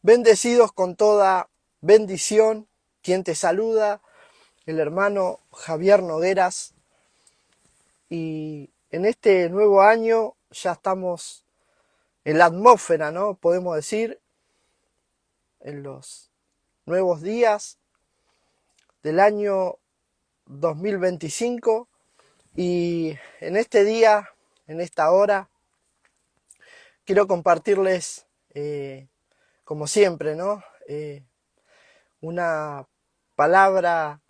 Bendecidos con toda bendición, quien te saluda, el hermano Javier Nogueras. Y en este nuevo año ya estamos en la atmósfera, ¿no? Podemos decir, en los nuevos días del año 2025. Y en este día, en esta hora, quiero compartirles, como siempre, ¿no? Una palabra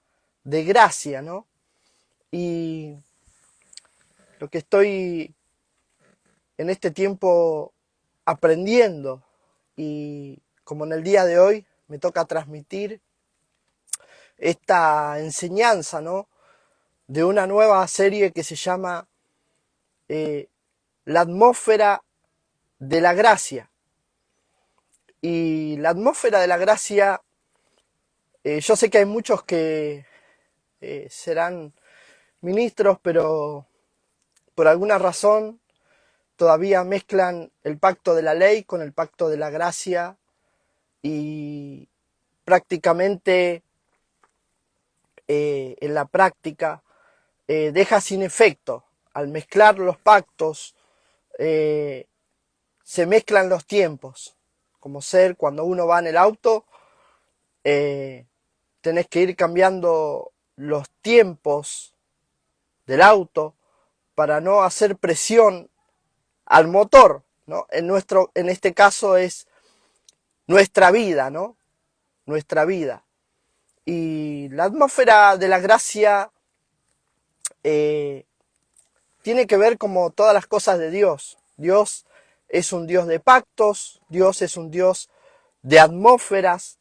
de gracia, ¿no? Y lo que estoy en este tiempo aprendiendo, y como en el día de hoy me toca transmitir esta enseñanza, ¿no? De una nueva serie que se llama La atmósfera de la gracia. Y la atmósfera de la gracia, yo sé que hay muchos que serán ministros, pero por alguna razón todavía mezclan el pacto de la ley con el pacto de la gracia, y prácticamente en la práctica deja sin efecto. Al mezclar los pactos se mezclan los tiempos, como ser cuando uno va en el auto, tenés que ir cambiando los tiempos del auto para no hacer presión al motor, ¿no? En este caso es nuestra vida, ¿no? Nuestra vida. Y la atmósfera de la gracia tiene que ver como todas las cosas de Dios. Dios es un Dios de pactos, Dios es un Dios de atmósferas,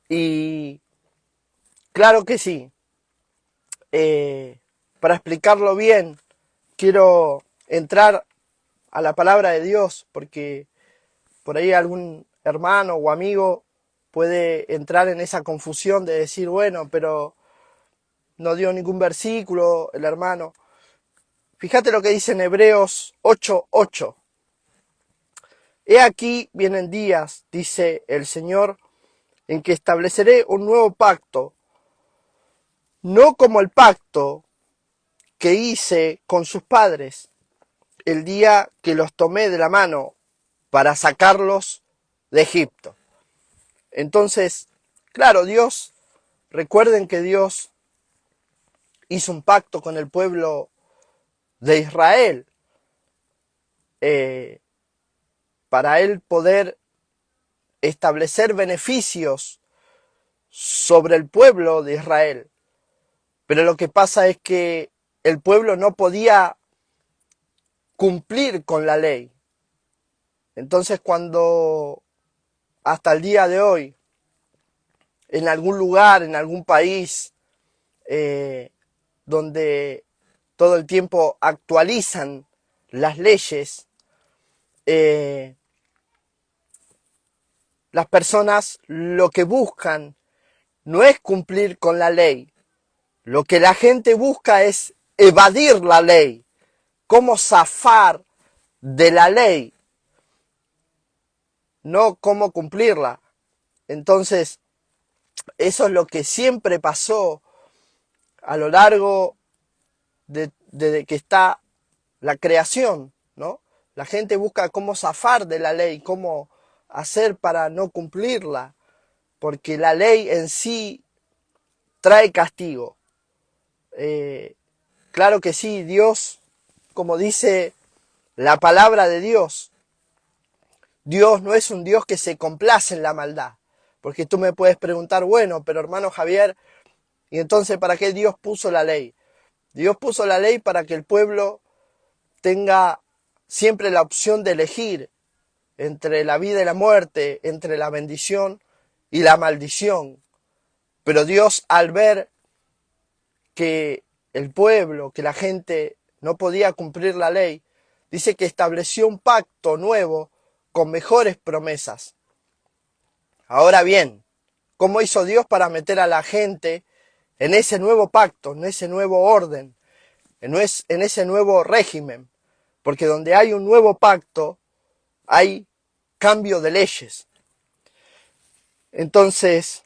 y claro que sí. Para explicarlo bien, quiero entrar a la palabra de Dios, porque por ahí algún hermano o amigo puede entrar en esa confusión de decir, bueno, pero no dio ningún versículo el hermano. Fíjate lo que dice en Hebreos 8:8. He aquí vienen días, dice el Señor, en que estableceré un nuevo pacto, no como el pacto que hice con sus padres el día que los tomé de la mano para sacarlos de Egipto. Entonces, claro, recuerden que Dios hizo un pacto con el pueblo de Israel, para él poder establecer beneficios sobre el pueblo de Israel. Pero lo que pasa es que el pueblo no podía cumplir con la ley. Entonces, cuando hasta el día de hoy, en algún lugar, en algún país, donde todo el tiempo actualizan las leyes, las personas lo que buscan no es cumplir con la ley. Lo que la gente busca es evadir la ley. Cómo zafar de la ley, no cómo cumplirla. Entonces, eso es lo que siempre pasó a lo largo de que está la creación, ¿no? La gente busca cómo zafar de la ley, cómo hacer para no cumplirla, porque la ley en sí trae castigo. Claro que sí, Dios, como dice la palabra de Dios, Dios no es un Dios que se complace en la maldad. Porque tú me puedes preguntar, bueno, pero hermano Javier, ¿y entonces para qué Dios puso la ley? Dios puso la ley para que el pueblo tenga siempre la opción de elegir entre la vida y la muerte, entre la bendición y la maldición. Pero Dios, al ver que el pueblo, que la gente no podía cumplir la ley, dice que estableció un pacto nuevo con mejores promesas. Ahora bien, ¿cómo hizo Dios para meter a la gente en ese nuevo pacto, en ese nuevo orden, en ese nuevo régimen? Porque donde hay un nuevo pacto, hay cambio de leyes. Entonces,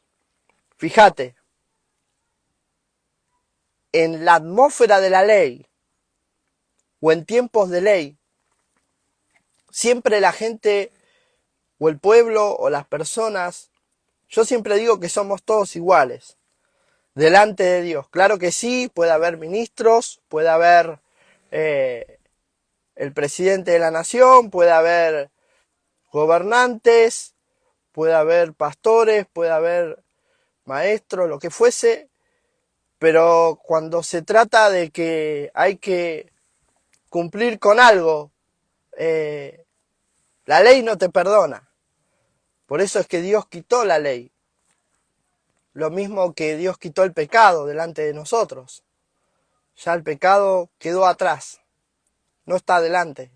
fíjate, en la atmósfera de la ley o en tiempos de ley, siempre la gente o el pueblo o las personas, yo siempre digo que somos todos iguales delante de Dios. Claro que sí, puede haber ministros, puede haber el presidente de la nación, puede haber gobernantes, puede haber pastores, puede haber maestros, lo que fuese, pero cuando se trata de que hay que cumplir con algo, la ley no te perdona. Por eso es que Dios quitó la ley. Lo mismo que Dios quitó el pecado delante de nosotros. Ya el pecado quedó atrás, no está adelante.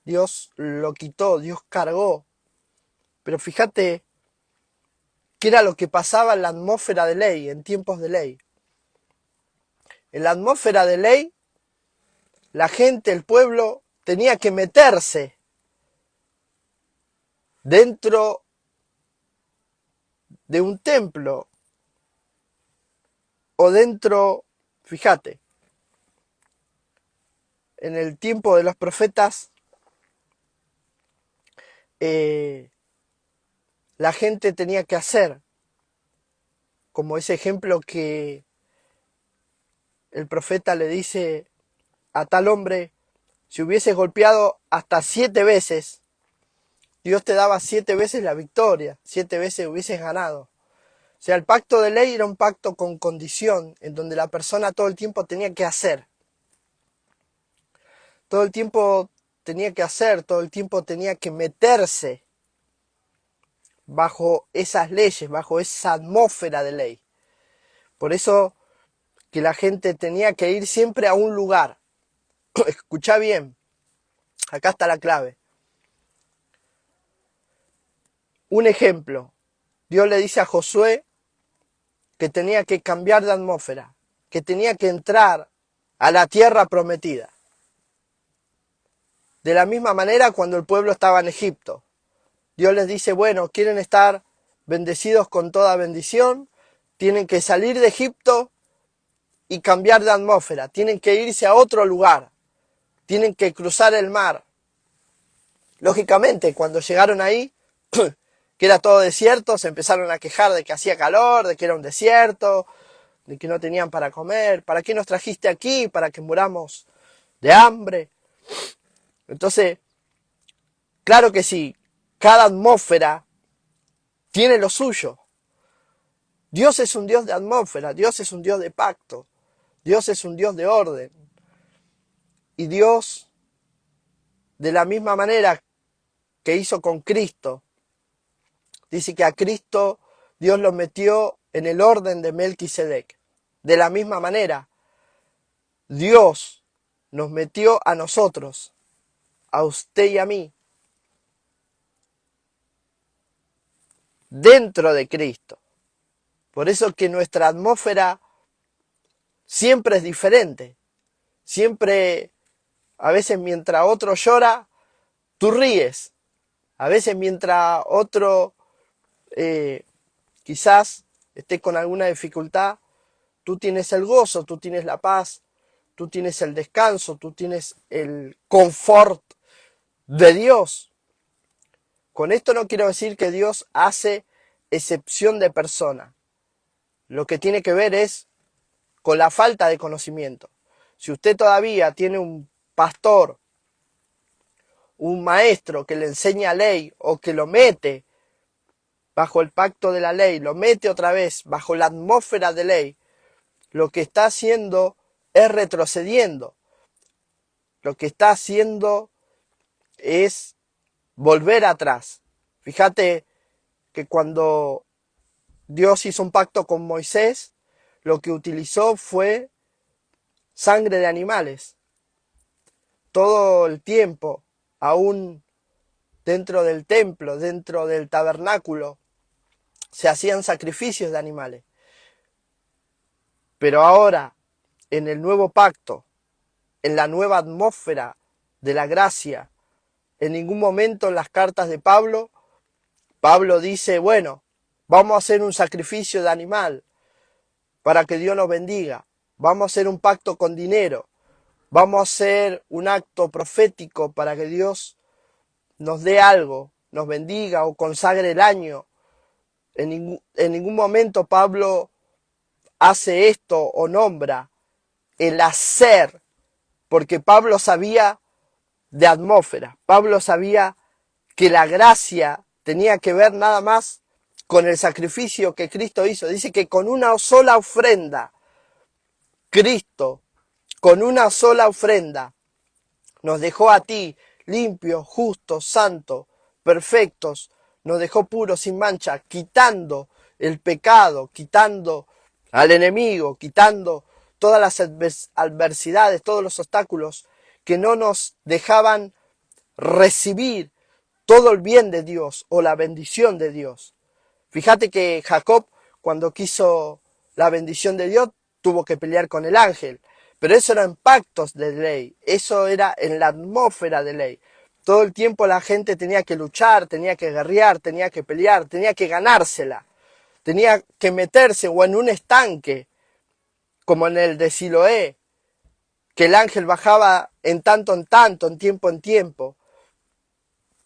Dios lo quitó, Dios cargó. Pero fíjate qué era lo que pasaba en la atmósfera de ley, en tiempos de ley. En la atmósfera de ley, la gente, el pueblo, tenía que meterse dentro de un templo o dentro, fíjate, en el tiempo de los profetas, la gente tenía que hacer, como ese ejemplo que el profeta le dice a tal hombre, si hubieses golpeado hasta 7 veces, Dios te daba 7 veces la victoria, 7 veces hubieses ganado. O sea, el pacto de ley era un pacto con condición, en donde la persona todo el tiempo tenía que hacer. Todo el tiempo tenía que hacer, todo el tiempo tenía que meterse bajo esas leyes, bajo esa atmósfera de ley. Por eso que la gente tenía que ir siempre a un lugar. Escuchá bien, acá está la clave. Un ejemplo, Dios le dice a Josué que tenía que cambiar de atmósfera, que tenía que entrar a la tierra prometida. De la misma manera cuando el pueblo estaba en Egipto, Dios les dice, bueno, quieren estar bendecidos con toda bendición, tienen que salir de Egipto y cambiar de atmósfera, tienen que irse a otro lugar, tienen que cruzar el mar. Lógicamente, cuando llegaron ahí, que era todo desierto, se empezaron a quejar de que hacía calor, de que era un desierto, de que no tenían para comer. ¿Para qué nos trajiste aquí? Para que muramos de hambre. Entonces, claro que sí, cada atmósfera tiene lo suyo. Dios es un Dios de atmósfera, Dios es un Dios de pacto, Dios es un Dios de orden. Y Dios, de la misma manera que hizo con Cristo, dice que a Cristo Dios lo metió en el orden de Melquisedec. De la misma manera, Dios nos metió a nosotros, a usted y a mí, dentro de Cristo. Por eso que nuestra atmósfera siempre es diferente. Siempre, a veces mientras otro llora, tú ríes. A veces mientras otro quizás esté con alguna dificultad, tú tienes el gozo, tú tienes la paz, tú tienes el descanso, tú tienes el confort de Dios. Con esto no quiero decir que Dios hace excepción de persona. Lo que tiene que ver es con la falta de conocimiento. Si usted todavía tiene un pastor, un maestro que le enseña ley o que lo mete bajo el pacto de la ley, lo mete otra vez bajo la atmósfera de ley, lo que está haciendo es retrocediendo. Lo que está haciendo es volver atrás. Fíjate que cuando Dios hizo un pacto con Moisés, lo que utilizó fue sangre de animales. Todo el tiempo, aún dentro del templo, dentro del tabernáculo, se hacían sacrificios de animales. Pero ahora, en el nuevo pacto, en la nueva atmósfera de la gracia, en ningún momento en las cartas de Pablo dice, bueno, Vamos a hacer un sacrificio de animal para que Dios nos bendiga. Vamos a hacer un pacto con dinero. Vamos a hacer un acto profético para que Dios nos dé algo, nos bendiga o consagre el año. En ningún momento Pablo hace esto o nombra el hacer, porque Pablo sabía de atmósfera. Pablo sabía que la gracia tenía que ver nada más con el sacrificio que Cristo hizo. Dice que con una sola ofrenda, Cristo, con una sola ofrenda, nos dejó a ti limpios, justos, santos, perfectos, nos dejó puros, sin mancha, quitando el pecado, quitando al enemigo, quitando todas las adversidades, todos los obstáculos que no nos dejaban recibir todo el bien de Dios o la bendición de Dios. Fíjate que Jacob, cuando quiso la bendición de Dios, tuvo que pelear con el ángel. Pero eso eran pactos de ley, eso era en la atmósfera de ley. Todo el tiempo la gente tenía que luchar, tenía que guerrear, tenía que pelear, tenía que ganársela. Tenía que meterse o en un estanque, como en el de Siloé, que el ángel bajaba en tanto, en tiempo en tiempo.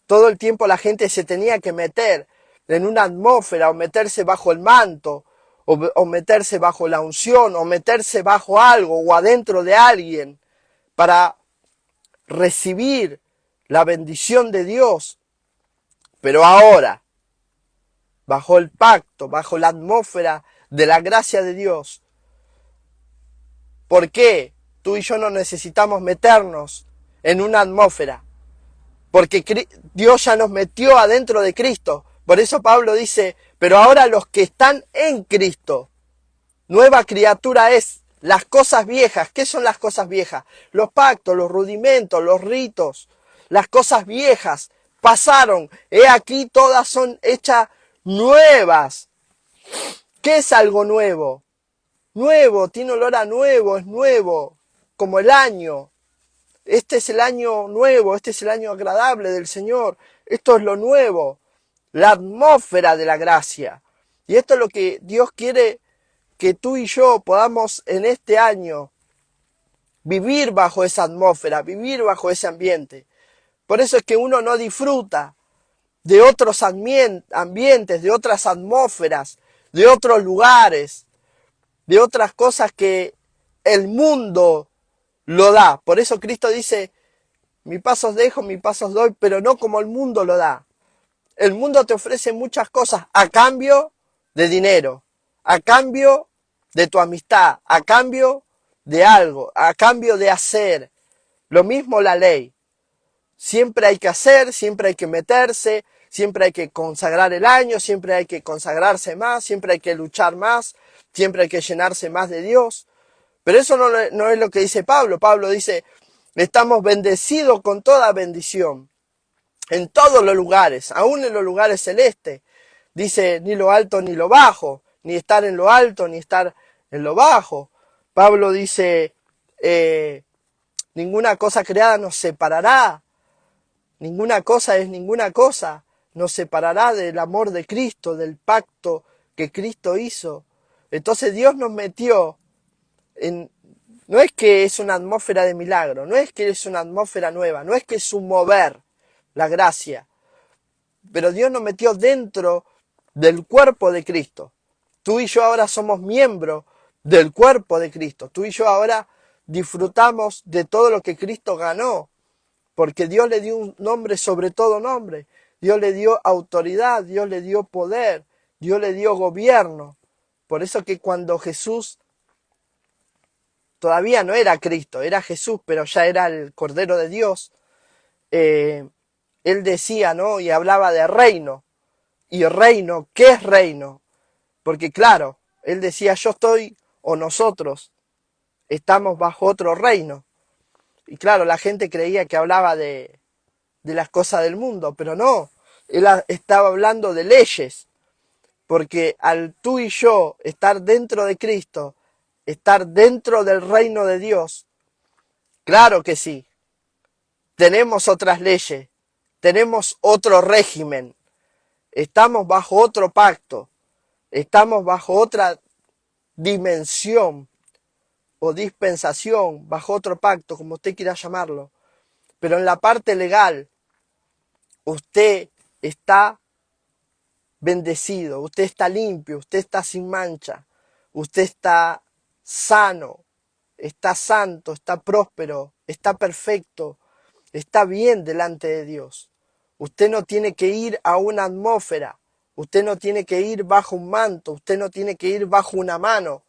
Todo el tiempo la gente se tenía que meter en una atmósfera o meterse bajo el manto o meterse bajo la unción o meterse bajo algo o adentro de alguien para recibir la bendición de Dios. Pero ahora, bajo el pacto, bajo la atmósfera de la gracia de Dios, ¿por qué tú y yo no necesitamos meternos en una atmósfera? Porque Dios ya nos metió adentro de Cristo. Por eso Pablo dice, pero ahora los que están en Cristo, nueva criatura es. Las cosas viejas, ¿qué son las cosas viejas? Los pactos, los rudimentos, los ritos, las cosas viejas pasaron. He aquí todas son hechas nuevas. ¿Qué es algo nuevo? Nuevo, tiene olor a nuevo, es nuevo, como el año. Este es el año nuevo, este es el año agradable del Señor. Esto es lo nuevo, la atmósfera de la gracia. Y esto es lo que Dios quiere que tú y yo podamos en este año vivir bajo esa atmósfera, vivir bajo ese ambiente. Por eso es que uno no disfruta de otros ambientes, de otras atmósferas, de otros lugares, de otras cosas que el mundo lo da. Por eso Cristo dice, mi paso os dejo, mi paso os doy, pero no como el mundo lo da. El mundo te ofrece muchas cosas a cambio de dinero, a cambio de tu amistad, a cambio de algo, a cambio de hacer. Lo mismo la ley. Siempre hay que hacer, siempre hay que meterse, siempre hay que consagrar el año, siempre hay que consagrarse más, siempre hay que luchar más, siempre hay que llenarse más de Dios. Pero eso no es lo que dice Pablo. Pablo dice, estamos bendecidos con toda bendición, en todos los lugares, aún en los lugares celestes. Dice, ni lo alto ni lo bajo, ni estar en lo alto ni estar en lo bajo. Pablo dice, ninguna cosa creada nos separará. Ninguna cosa es ninguna cosa. Nos separará del amor de Cristo, del pacto que Cristo hizo. Entonces Dios nos metió en... No es que es una atmósfera de milagro, no es que es una atmósfera nueva, no es que es un mover, la gracia. Pero Dios nos metió dentro del cuerpo de Cristo. Tú y yo ahora somos miembros del cuerpo de Cristo. Tú y yo ahora disfrutamos de todo lo que Cristo ganó. Porque Dios le dio un nombre sobre todo nombre. Dios le dio autoridad, Dios le dio poder, Dios le dio gobierno. Por eso que cuando Jesús todavía no era Cristo, era Jesús, pero ya era el Cordero de Dios, él decía, ¿no? Y hablaba de reino. Y reino, ¿qué es reino? Porque claro, él decía, yo estoy, o nosotros, estamos bajo otro reino. Y claro, la gente creía que hablaba de las cosas del mundo, pero no, él estaba hablando de leyes, porque al tú y yo estar dentro de Cristo, estar dentro del reino de Dios, claro que sí, tenemos otras leyes, tenemos otro régimen, estamos bajo otro pacto, Estamos bajo otra dimensión o dispensación, bajo otro pacto, como usted quiera llamarlo. Pero en la parte legal, usted está bendecido, usted está limpio, usted está sin mancha, usted está sano, está santo, está próspero, está perfecto, está bien delante de Dios. Usted no tiene que ir a una atmósfera, usted no tiene que ir bajo un manto, usted no tiene que ir bajo una mano,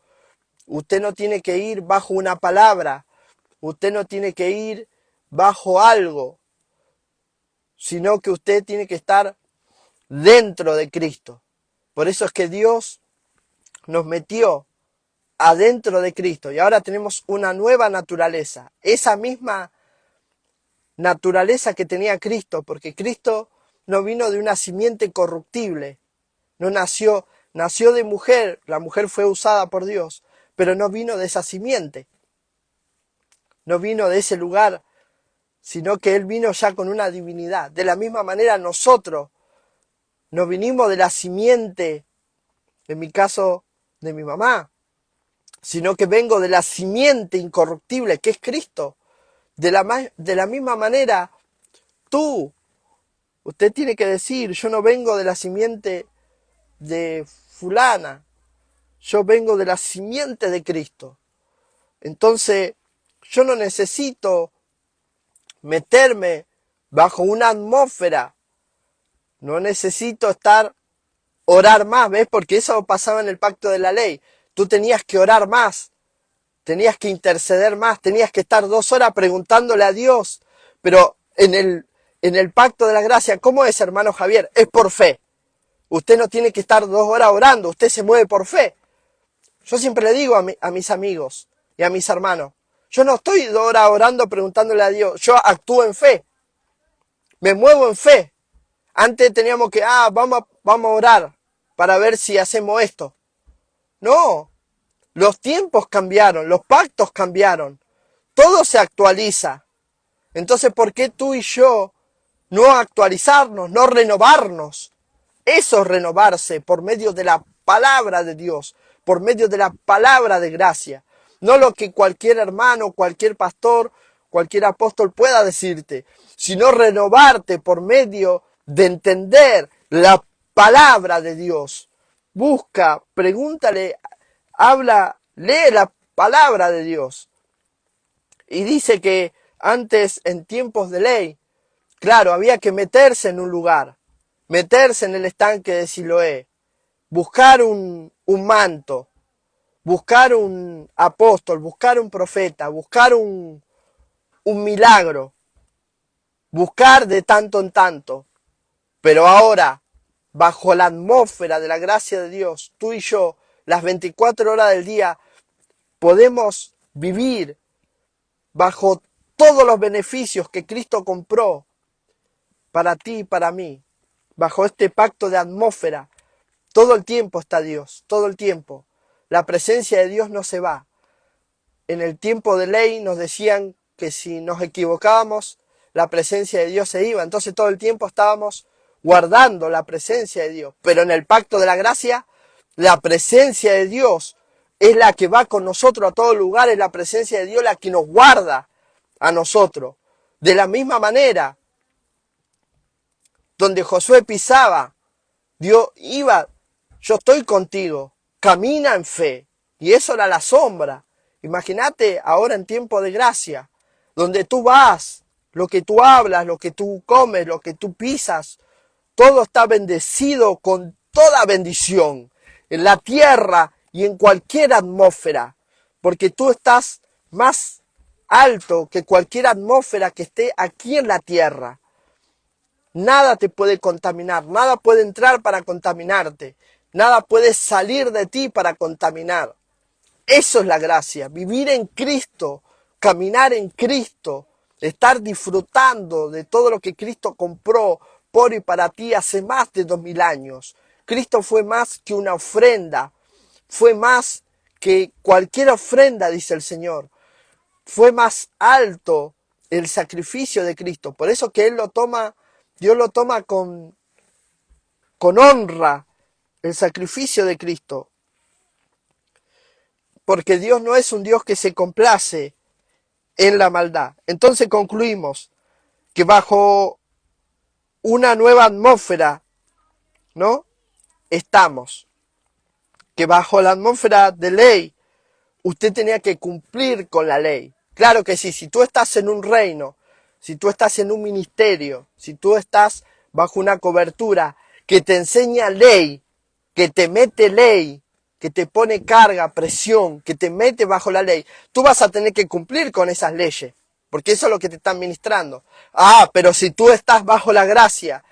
usted no tiene que ir bajo una palabra, usted no tiene que ir bajo algo, sino que usted tiene que estar dentro de Cristo. Por eso es que Dios nos metió adentro de Cristo y ahora tenemos una nueva naturaleza. Esa misma naturaleza que tenía Cristo, porque Cristo no vino de una simiente corruptible, no nació de mujer, la mujer fue usada por Dios, pero no vino de esa simiente, no vino de ese lugar, sino que Él vino ya con una divinidad. De la misma manera nosotros no vinimos de la simiente, en mi caso, de mi mamá, sino que vengo de la simiente incorruptible que es Cristo. De la misma manera, usted tiene que decir, yo no vengo de la simiente de fulana, yo vengo de la simiente de Cristo. Entonces, yo no necesito meterme bajo una atmósfera, no necesito orar más, ¿ves? Porque eso pasaba en el pacto de la ley. Tú tenías que orar más, tenías que interceder más, tenías que estar 2 horas preguntándole a Dios. Pero en el pacto de la gracia, ¿cómo es, hermano Javier? Es por fe. Usted no tiene que estar 2 horas orando, usted se mueve por fe. Yo siempre le digo a mis amigos y a mis hermanos, yo no estoy 2 horas orando preguntándole a Dios, yo actúo en fe, me muevo en fe. Antes teníamos que, vamos a orar para ver si hacemos esto. No, los tiempos cambiaron, los pactos cambiaron, todo se actualiza. Entonces, ¿por qué tú y yo no actualizarnos, no renovarnos? Eso es renovarse por medio de la palabra de Dios, por medio de la palabra de gracia. No lo que cualquier hermano, cualquier pastor, cualquier apóstol pueda decirte, sino renovarte por medio de entender la palabra de Dios. Busca, pregúntale, habla, lee la palabra de Dios. Y dice que antes, en tiempos de ley, claro, había que meterse en un lugar, meterse en el estanque de Siloé, buscar un manto, buscar un apóstol, buscar un profeta, buscar un milagro, buscar de tanto en tanto. Pero ahora, bajo la atmósfera de la gracia de Dios, tú y yo, las 24 horas del día, podemos vivir bajo todos los beneficios que Cristo compró para ti y para mí, bajo este pacto de atmósfera. Todo el tiempo está Dios, todo el tiempo. La presencia de Dios no se va. En el tiempo de ley nos decían que si nos equivocábamos, la presencia de Dios se iba. Entonces todo el tiempo estábamos guardando la presencia de Dios. Pero en el pacto de la gracia, la presencia de Dios es la que va con nosotros a todos lugares, la presencia de Dios la que nos guarda a nosotros. De la misma manera, donde Josué pisaba, Dios iba, yo estoy contigo, camina en fe. Y eso era la sombra. Imagínate ahora en tiempo de gracia, donde tú vas, lo que tú hablas, lo que tú comes, lo que tú pisas, todo está bendecido con toda bendición, en la tierra y en cualquier atmósfera, porque tú estás más alto que cualquier atmósfera que esté aquí en la tierra. Nada te puede contaminar, nada puede entrar para contaminarte, nada puede salir de ti para contaminar. Eso es la gracia, vivir en Cristo, caminar en Cristo, estar disfrutando de todo lo que Cristo compró por y para ti hace más de 2000 años. Cristo fue más que una ofrenda, fue más que cualquier ofrenda, dice el Señor. Fue más alto el sacrificio de Cristo. Por eso que Dios lo toma con honra, el sacrificio de Cristo. Porque Dios no es un Dios que se complace en la maldad. Entonces concluimos que bajo una nueva atmósfera, ¿no? Estamos. Que bajo la atmósfera de ley, usted tenía que cumplir con la ley. Claro que sí, si tú estás en un reino, si tú estás en un ministerio, si tú estás bajo una cobertura que te enseña ley, que te mete ley, que te pone carga, presión, que te mete bajo la ley, tú vas a tener que cumplir con esas leyes, porque eso es lo que te están ministrando. Ah, pero si tú estás bajo la gracia,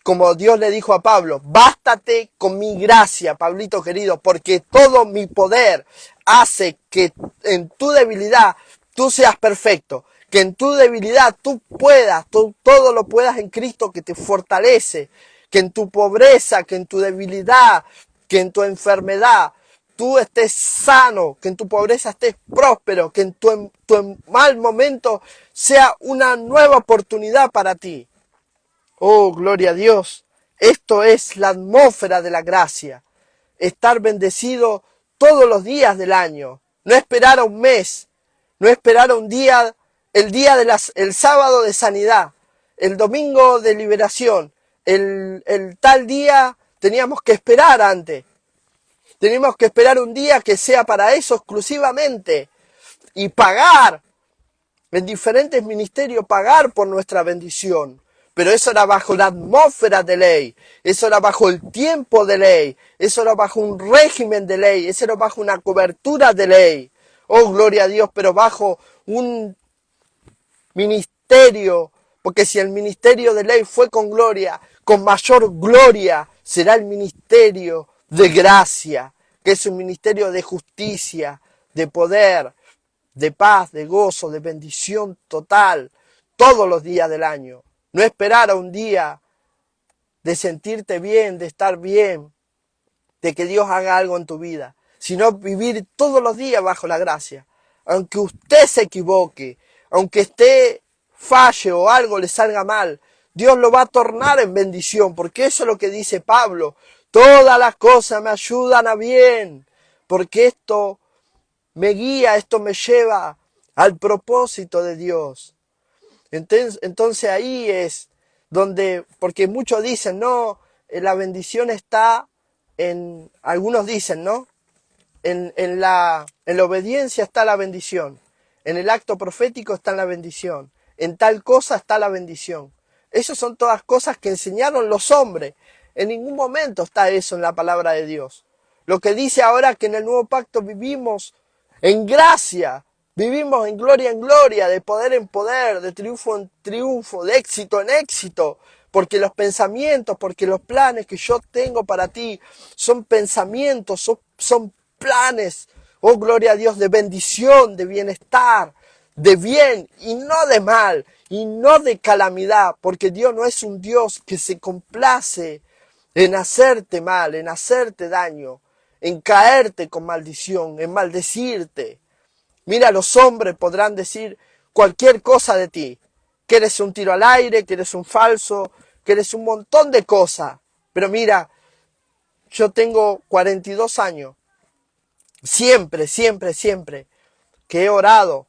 como Dios le dijo a Pablo, bástate con mi gracia, Pablito querido, porque todo mi poder hace que en tu debilidad tú seas perfecto, que en tu debilidad tú puedas, tú todo lo puedas en Cristo que te fortalece, que en tu pobreza, que en tu debilidad, que en tu enfermedad, tú estés sano, que en tu pobreza estés próspero, que en tu mal momento sea una nueva oportunidad para ti. Oh, gloria a Dios. Esto es la atmósfera de la gracia. Estar bendecido todos los días del año. No esperar a un mes. No esperar a un día, el sábado de sanidad, el domingo de liberación, el tal día teníamos que esperar antes. Tenemos que esperar un día que sea para eso exclusivamente y pagar en diferentes ministerios, pagar por nuestra bendición. Pero eso era bajo la atmósfera de ley, eso era bajo el tiempo de ley, eso era bajo un régimen de ley, eso era bajo una cobertura de ley. Oh, gloria a Dios, pero bajo un ministerio, porque si el ministerio de ley fue con gloria, con mayor gloria será el ministerio de gracia, que es un ministerio de justicia, de poder, de paz, de gozo, de bendición total, todos los días del año. No esperar a un día de sentirte bien, de estar bien, de que Dios haga algo en tu vida, sino vivir todos los días bajo la gracia. Aunque usted se equivoque, aunque esté falle o algo le salga mal, Dios lo va a tornar en bendición, porque eso es lo que dice Pablo. Todas las cosas me ayudan a bien, porque esto me guía, esto me lleva al propósito de Dios. Entonces ahí es donde, porque muchos dicen, no, la bendición está en, algunos dicen, ¿no? En la obediencia está la bendición, en el acto profético está la bendición, en tal cosa está la bendición. Esas son todas cosas que enseñaron los hombres. En ningún momento está eso en la palabra de Dios. Lo que dice ahora que en el nuevo pacto vivimos en gracia, vivimos en gloria, de poder en poder, de triunfo en triunfo, de éxito en éxito, porque los pensamientos, porque los planes que yo tengo para ti son pensamientos, son planes, oh gloria a Dios, de bendición, de bienestar, de bien y no de mal, y no de calamidad, porque Dios no es un Dios que se complace en hacerte mal, en hacerte daño, en caerte con maldición, en maldecirte. Mira, los hombres podrán decir cualquier cosa de ti, que eres un tiro al aire, que eres un falso, que eres un montón de cosas. Pero mira, yo tengo 42 años, siempre que he orado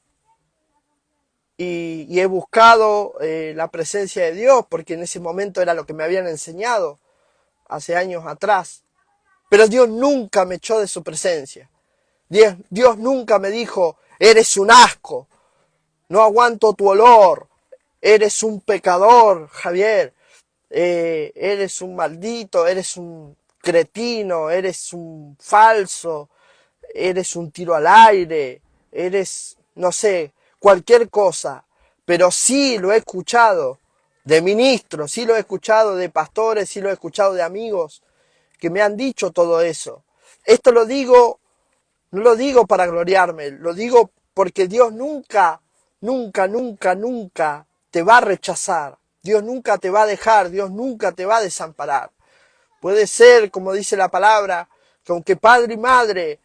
y he buscado la presencia de Dios, porque en ese momento era lo que me habían enseñado hace años atrás. Pero Dios nunca me echó de su presencia. Dios nunca me dijo, eres un asco, no aguanto tu olor, eres un pecador, Javier, eres un maldito, eres un cretino, eres un falso, eres un tiro al aire, eres, no sé, cualquier cosa. Pero sí lo he escuchado de ministros, sí lo he escuchado de pastores, sí lo he escuchado de amigos que me han dicho todo eso. Esto lo digo, no lo digo para gloriarme, lo digo porque Dios nunca te va a rechazar. Dios nunca te va a dejar, Dios nunca te va a desamparar. Puede ser, como dice la palabra, que aunque padre y madre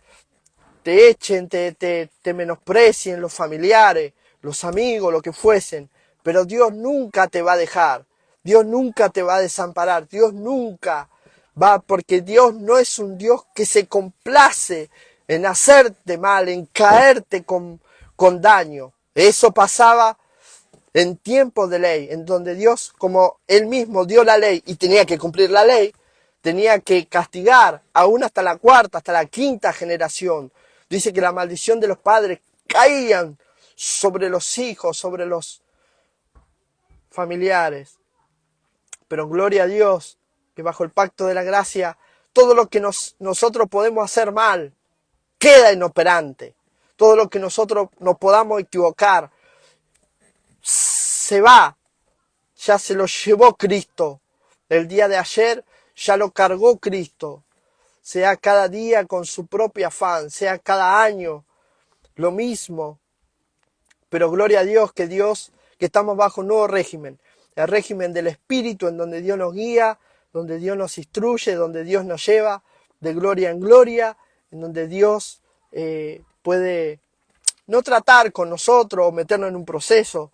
te echen, te menosprecien los familiares, los amigos, lo que fuesen, pero Dios nunca te va a dejar. Dios nunca te va a desamparar. Dios nunca Va, porque Dios no es un Dios que se complace en hacerte mal, en caerte con daño. Eso pasaba en tiempos de ley, en donde Dios, como Él mismo dio la ley y tenía que cumplir la ley, tenía que castigar aún hasta la cuarta, hasta la quinta generación. Dice que la maldición de los padres caían sobre los hijos, sobre los familiares. Pero gloria a Dios, que bajo el pacto de la gracia, todo lo que nosotros podemos hacer mal queda inoperante. Todo lo que nosotros nos podamos equivocar se va, ya se lo llevó Cristo. El día de ayer ya lo cargó Cristo. Sea cada día con su propio afán, sea cada año lo mismo. Pero gloria a Dios, que estamos bajo un nuevo régimen. El régimen del Espíritu, en donde Dios nos guía, donde Dios nos instruye, donde Dios nos lleva de gloria en gloria, en donde Dios puede no tratar con nosotros o meternos en un proceso,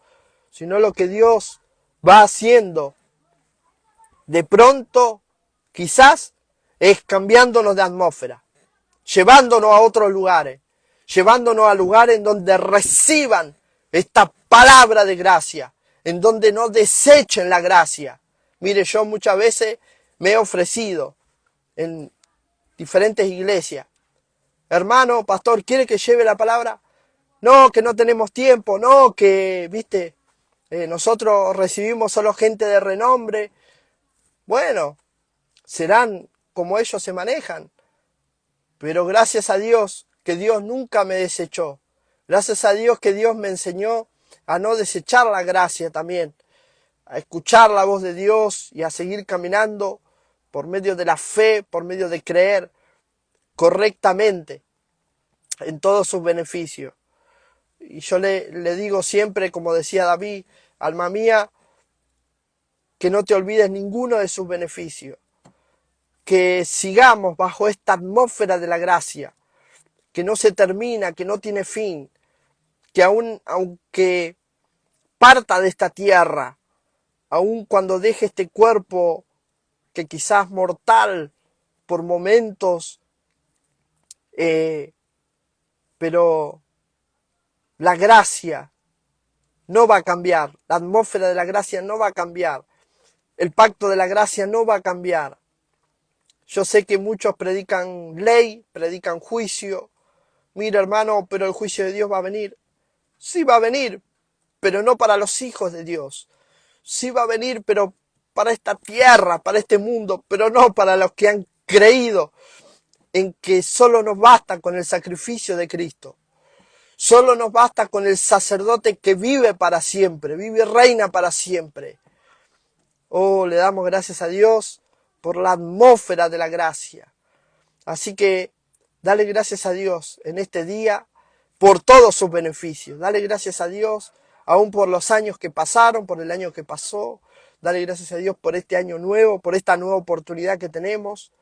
sino lo que Dios va haciendo de pronto, quizás, es cambiándonos de atmósfera, llevándonos a otros lugares, llevándonos a lugares en donde reciban esta palabra de gracia, en donde no desechen la gracia. Mire, yo muchas veces me he ofrecido en diferentes iglesias. Hermano, pastor, ¿quiere que lleve la palabra? No, que no tenemos tiempo, no, que, viste, nosotros recibimos solo gente de renombre. Bueno, serán como ellos se manejan. Pero gracias a Dios que Dios nunca me desechó. Gracias a Dios que Dios me enseñó a no desechar la gracia también, a escuchar la voz de Dios y a seguir caminando por medio de la fe, por medio de creer correctamente en todos sus beneficios. Y yo le digo siempre, como decía David, alma mía, que no te olvides ninguno de sus beneficios, que sigamos bajo esta atmósfera de la gracia, que no se termina, que no tiene fin, que aunque parta de esta tierra, aun cuando deje este cuerpo que quizás mortal por momentos, pero la gracia no va a cambiar, la atmósfera de la gracia no va a cambiar, el pacto de la gracia no va a cambiar. Yo sé que muchos predican ley, predican juicio. Mira, hermano, pero el juicio de Dios va a venir. Sí va a venir, pero no para los hijos de Dios. Sí va a venir, pero para esta tierra, para este mundo, pero no para los que han creído en que solo nos basta con el sacrificio de Cristo. Solo nos basta con el sacerdote que vive para siempre, vive y reina para siempre. Oh, le damos gracias a Dios por la atmósfera de la gracia. Así que dale gracias a Dios en este día por todos sus beneficios. Dale gracias a Dios aún por los años que pasaron, por el año que pasó. Dale gracias a Dios por este año nuevo, por esta nueva oportunidad que tenemos,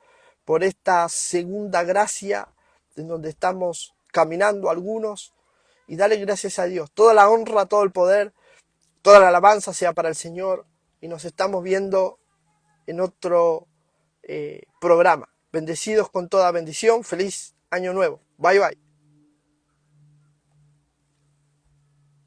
por esta segunda gracia en donde estamos caminando algunos. Y dale gracias a Dios. Toda la honra, todo el poder, toda la alabanza sea para el Señor. Y nos estamos viendo en otro programa. Bendecidos con toda bendición. Feliz año nuevo. Bye bye.